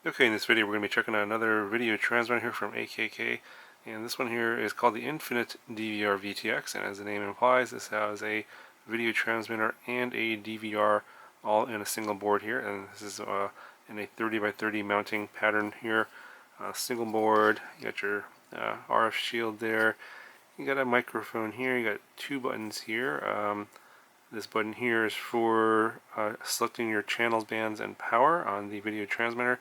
Okay, in this video we're going to be checking out another video transmitter here from AKK, and this one here is called the Infinite DVR VTX, and as the name implies, this has a video transmitter and a DVR all in a single board here, and this is in a 30 by 30 mounting pattern here. Single board, you got your RF shield there, you got a microphone here, you got two buttons here. This button here is for selecting your channels, bands, and power on the video transmitter.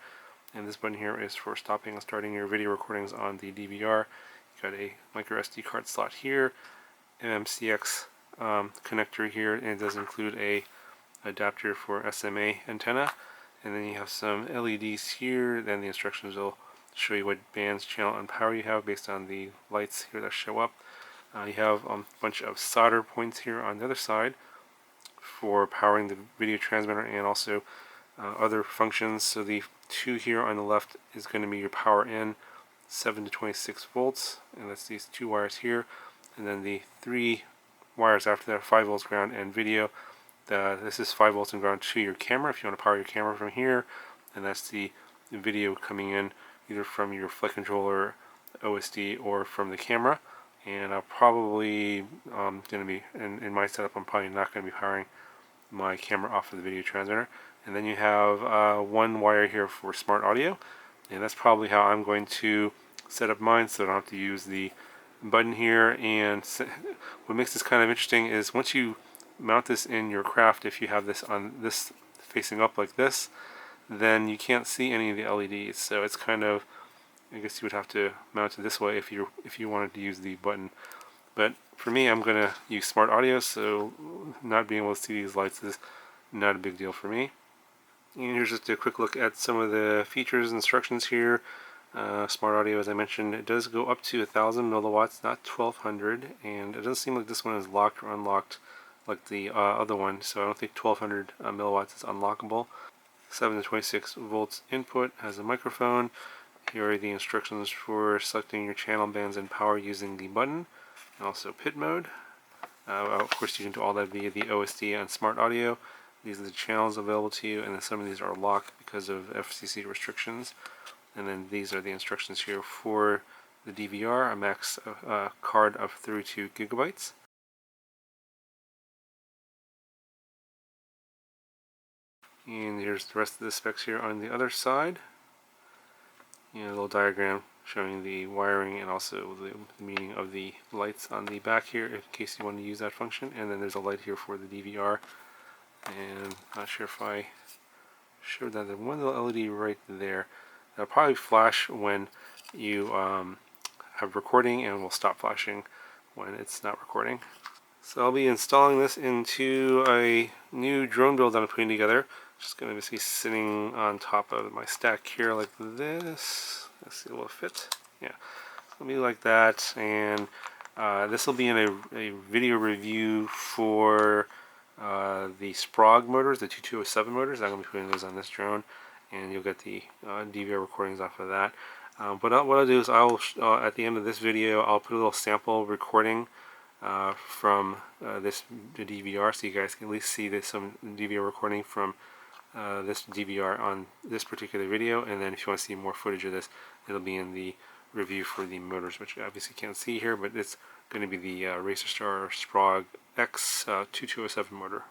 And this button here is for stopping and starting your video recordings on the DVR. You got a micro SD card slot here, MMCX connector here, and it does include a adapter for Sma Antenna. And then you have some LEDs here. Then the instructions will show you what bands, channel, and power you have based on the lights here that show up. You have a bunch of solder points here on the other side for powering the video transmitter and also other functions. So the two here on the left is going to be your power in, 7 to 26 volts, and that's these two wires here. And then the three wires after that, 5 volts ground and video. This is 5 volts and ground to your camera if you want to power your camera from here, and that's the video coming in either from your flight controller, OSD, or from the camera. And I'll probably going to be in my setup, I'm probably not going to be powering my camera off of the video transmitter. And then you have one wire here for smart audio, and that's probably how I'm going to set up mine, so I don't have to use the button here. And what makes this kind of interesting is once you mount this in your craft, if you have this on this facing up like this, then you can't see any of the LEDs. So it's kind of, I guess you would have to mount it this way if you wanted to use the button. But for me, I'm going to use smart audio, so not being able to see these lights is not a big deal for me. And here's just a quick look at some of the features and instructions here. Smart audio, as I mentioned, it does go up to 1,000 milliwatts, not 1,200, and it doesn't seem like this one is locked or unlocked like the other one, so I don't think 1,200 milliwatts is unlockable. 7 to 26 volts input, has a microphone. Here are the instructions for selecting your channel, bands, and power using the button, and also pit mode. Of course, you can do all that via the OSD and smart audio. These are the channels available to you, and then some of these are locked because of FCC restrictions. And then these are the instructions here for the DVR, a max card of 32 gigabytes. And here's the rest of the specs here on the other side. And a little diagram showing the wiring and also the meaning of the lights on the back here in case you want to use that function. And then there's a light here for the DVR. And not sure if I showed that. There's one little LED right there. That'll probably flash when you have recording, and will stop flashing when it's not recording. So I'll be installing this into a new drone build I'm putting together. Just going to be sitting on top of my stack here like this. Let's see, will it fit? Yeah, it'll be like that. And this will be in a video review for the Sprague motors, the 2207 motors. I'm going to be putting those on this drone, and you'll get the DVR recordings off of that. But what I'll do is I'll at the end of this video, I'll put a little sample recording from the DVR, so you guys can at least see some DVR recording from this DVR on this particular video. And then if you want to see more footage of this, it'll be in the review for the motors, which you obviously can't see here, but it's going to be the Racer Star Sprague X 2207 motor.